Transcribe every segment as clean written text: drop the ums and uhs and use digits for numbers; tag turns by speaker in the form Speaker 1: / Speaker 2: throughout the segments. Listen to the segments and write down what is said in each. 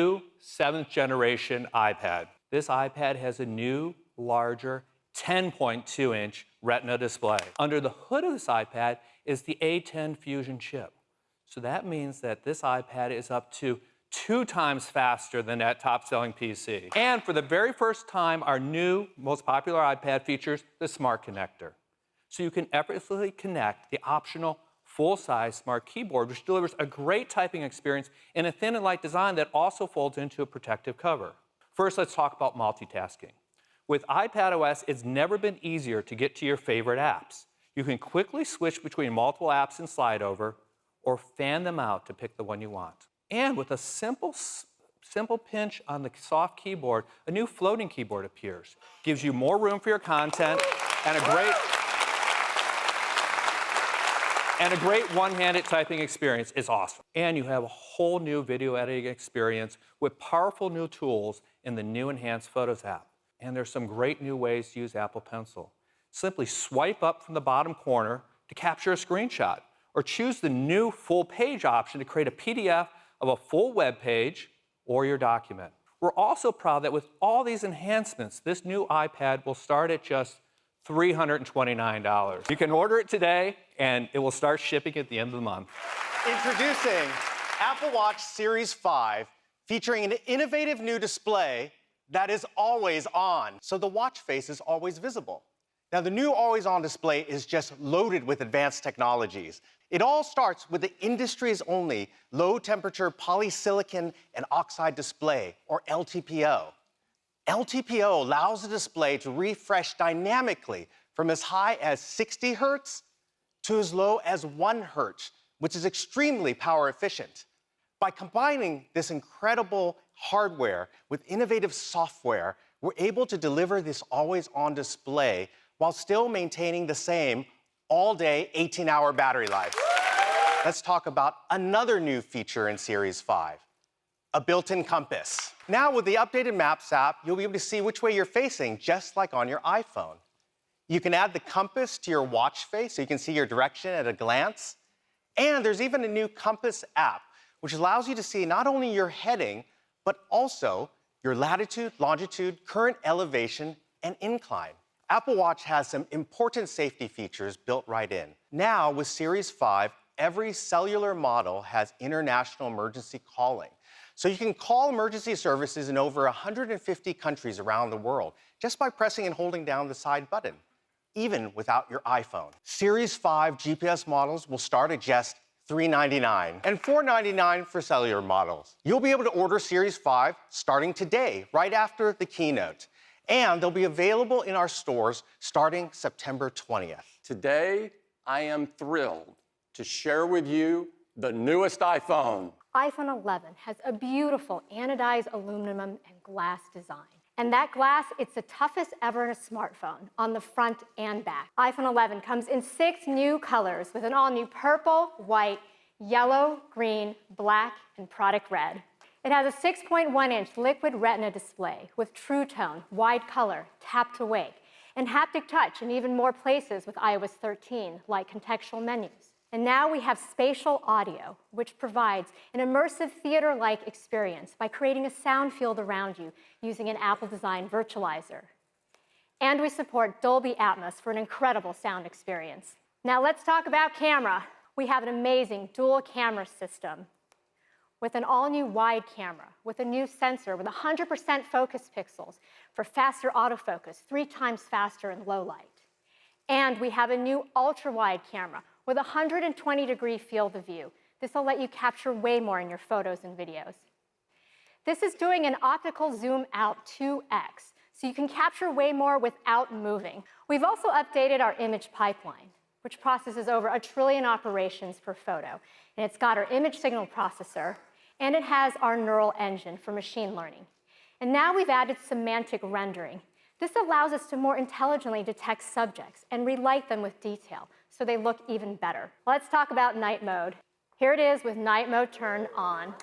Speaker 1: New 7th generation iPad. This iPad has a new, larger 10.2-inch Retina display. Under the hood of this iPad is the A10 Fusion chip. So that means that this iPad is up to 2 times faster than that top-selling PC. And for the very first time, our new, most popular iPad features the Smart Connector. So you can effortlessly connect the optional full-size Smart Keyboard, which delivers a great typing experience in a thin and light design that also folds into a protective cover. First, let's talk about multitasking. With iPadOS, it's never been easier to get to your favorite apps. You can quickly switch between multiple apps and slide over, or fan them out to pick the one you want. And with a simple pinch on the soft keyboard, a new floating keyboard appears. Gives you more room for your content and a great one-handed typing experience. Is awesome. And you have a whole new video editing experience with powerful new tools in the new Enhanced Photos app. And there's some great new ways to use Apple Pencil. Simply swipe up from the bottom corner to capture a screenshot, or choose the new full page option to create a PDF of a full web page or your document. We're also proud that with all these enhancements, this new iPad will start at just $329. You can order it today, and it will start shipping at the end of the month.
Speaker 2: Introducing Apple Watch Series 5, featuring an innovative new display that is always on, so the watch face is always visible. Now, the new always-on display is just loaded with advanced technologies. It all starts with the industry's only low-temperature polysilicon and oxide display, or LTPO. LTPO allows the display to refresh dynamically from as high as 60 Hz to as low as 1 Hz, which is extremely power efficient. By combining this incredible hardware with innovative software, we're able to deliver this always-on display while still maintaining the same all-day 18-hour battery life. Let's talk about another new feature in Series 5, a built-in compass. Now, with the updated Maps app, you'll be able to see which way you're facing, just like on your iPhone. You can add the compass to your watch face so you can see your direction at a glance. And there's even a new compass app, which allows you to see not only your heading, but also your latitude, longitude, current elevation, and incline. Apple Watch has some important safety features built right in. Now, with Series 5, every cellular model has international emergency calling. So you can call emergency services in over 150 countries around the world just by pressing and holding down the side button, even without your iPhone. Series 5 GPS models will start at just $399 and $499 for cellular models. You'll be able to order Series 5 starting today, right after the keynote. And they'll be available in our stores starting September 20th.
Speaker 3: Today, I am thrilled to share with you the newest iPhone.
Speaker 4: iPhone 11 has a beautiful anodized aluminum and glass design. And that glass, it's the toughest ever in a smartphone, on the front and back. iPhone 11 comes in 6 new colors with an all-new purple, white, yellow, green, black, and product red. It has a 6.1-inch liquid Retina display with True Tone, wide color, tap to wake, and haptic touch in even more places with iOS 13, like contextual menus. And now we have spatial audio, which provides an immersive theater-like experience by creating a sound field around you using an Apple-designed virtualizer. And we support Dolby Atmos for an incredible sound experience. Now let's talk about camera. We have an amazing dual camera system with an all-new wide camera, with a new sensor with 100% focus pixels for faster autofocus, 3 times faster in low light. And we have a new ultra-wide camera with a 120-degree field of view. This will let you capture way more in your photos and videos. This is doing an optical zoom out 2x, so you can capture way more without moving. We've also updated our image pipeline, which processes over 1 trillion operations per photo. And it's got our image signal processor, and it has our neural engine for machine learning. And now we've added semantic rendering. This allows us to more intelligently detect subjects and relight them with detail, so they look even better. Let's talk about night mode. Here it is with night mode turned on.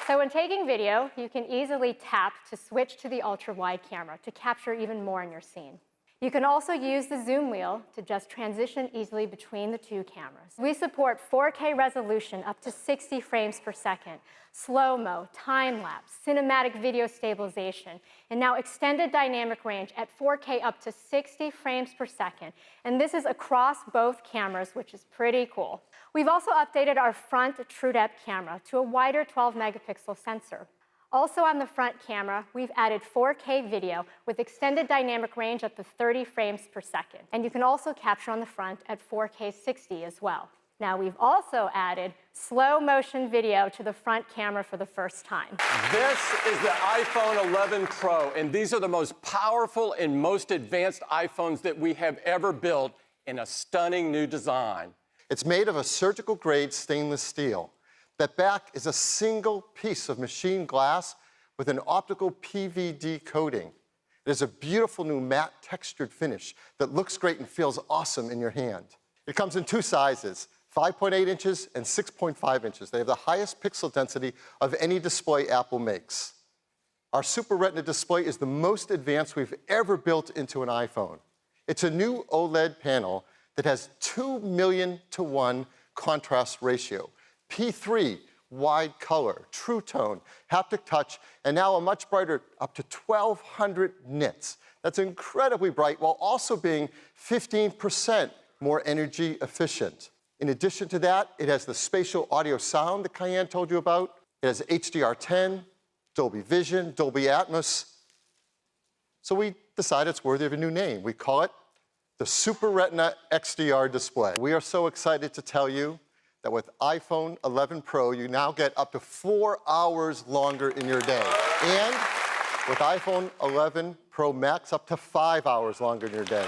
Speaker 4: So when taking video, you can easily tap to switch to the ultra-wide camera to capture even more in your scene. You can also use the zoom wheel to just transition easily between the two cameras. We support 4K resolution up to 60 frames per second, slow-mo, time-lapse, cinematic video stabilization, and now extended dynamic range at 4K up to 60 frames per second. And this is across both cameras, which is pretty cool. We've also updated our front TrueDepth camera to a wider 12-megapixel sensor. Also on the front camera, we've added 4K video with extended dynamic range up to 30 frames per second. And you can also capture on the front at 4K 60 as well. Now, we've also added slow motion video to the front camera for the first time.
Speaker 3: This is the iPhone 11 Pro, and these are the most powerful and most advanced iPhones that we have ever built in a stunning new design.
Speaker 5: It's made of a surgical-grade stainless steel. That back is a single piece of machined glass with an optical PVD coating. It is a beautiful new matte textured finish that looks great and feels awesome in your hand. It comes in two sizes, 5.8 inches and 6.5 inches. They have the highest pixel density of any display Apple makes. Our Super Retina display is the most advanced we've ever built into an iPhone. It's a new OLED panel that has 2 million to 1 contrast ratio. P3, wide color, true tone, haptic touch, and now a much brighter, up to 1,200 nits. That's incredibly bright while also being 15% more energy efficient. In addition to that, it has the spatial audio sound that Cayenne told you about. It has HDR10, Dolby Vision, Dolby Atmos. So we decided it's worthy of a new name. We call it the Super Retina XDR display. We are so excited to tell you that with iPhone 11 Pro, you now get up to 4 hours longer in your day. And with iPhone 11 Pro Max, up to 5 hours longer in your day.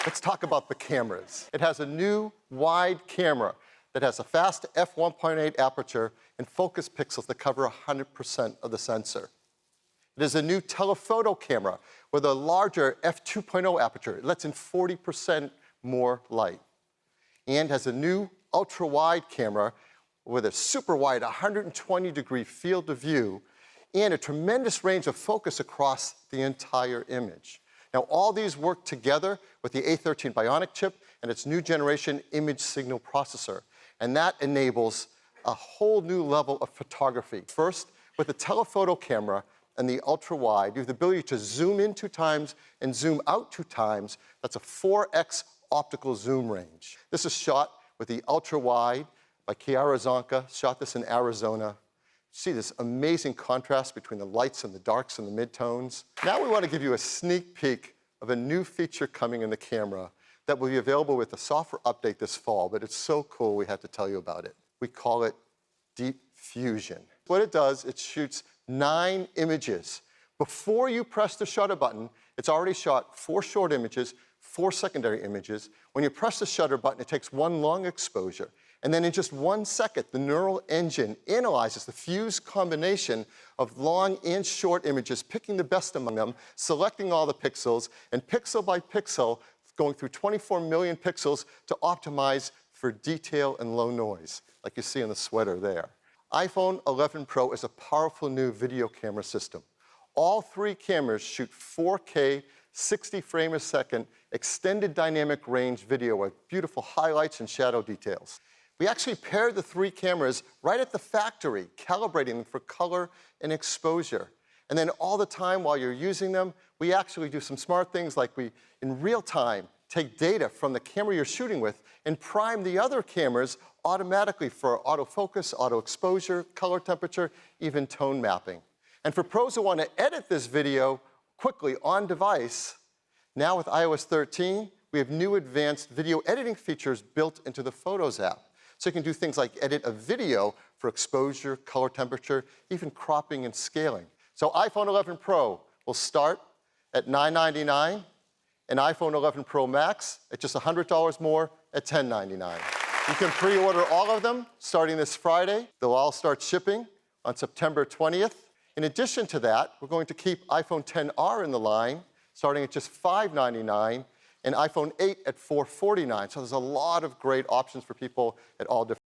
Speaker 5: Let's talk about the cameras. It has a new wide camera that has a fast f1.8 aperture and focus pixels that cover 100% of the sensor. It is a new telephoto camera with a larger f2.0 aperture. It lets in 40% more light. And has a new ultra-wide camera with a super wide 120-degree field of view and a tremendous range of focus across the entire image. Now, all these work together with the A13 Bionic chip and its new generation image signal processor, and that enables a whole new level of photography. First, with the telephoto camera and the ultra-wide, you have the ability to zoom in 2 times and zoom out 2 times. That's a 4x optical zoom range. This is shot with the ultra-wide by Kiara Zonka, shot this in Arizona. See this amazing contrast between the lights and the darks and the midtones. Now we want to give you a sneak peek of a new feature coming in the camera that will be available with a software update this fall, but it's so cool we have to tell you about it. We call it Deep Fusion. What it does, it shoots 9 images. Before you press the shutter button, it's already shot 4 short images, 4 secondary images. When you press the shutter button, it takes 1 long exposure. And then in just 1 second, the neural engine analyzes the fused combination of long and short images, picking the best among them, selecting all the pixels, and pixel by pixel, going through 24 million pixels to optimize for detail and low noise, like you see in the sweater there. iPhone 11 Pro is a powerful new video camera system. All 3 cameras shoot 4K, 60 frames a second, extended dynamic range video with beautiful highlights and shadow details. We actually paired the 3 cameras right at the factory, calibrating them for color and exposure. And then all the time while you're using them, we actually do some smart things like we, in real time, take data from the camera you're shooting with and prime the other cameras automatically for autofocus, auto exposure, color temperature, even tone mapping. And for pros who want to edit this video quickly on device, now with iOS 13, we have new advanced video editing features built into the Photos app. So you can do things like edit a video for exposure, color temperature, even cropping and scaling. So iPhone 11 Pro will start at $999, and iPhone 11 Pro Max at just $100 more at $1099. You can pre-order all of them starting this Friday. They'll all start shipping on September 20th. In addition to that, we're going to keep iPhone XR in the line, starting at just $599, and iPhone 8 at $449. So there's a lot of great options for people at all different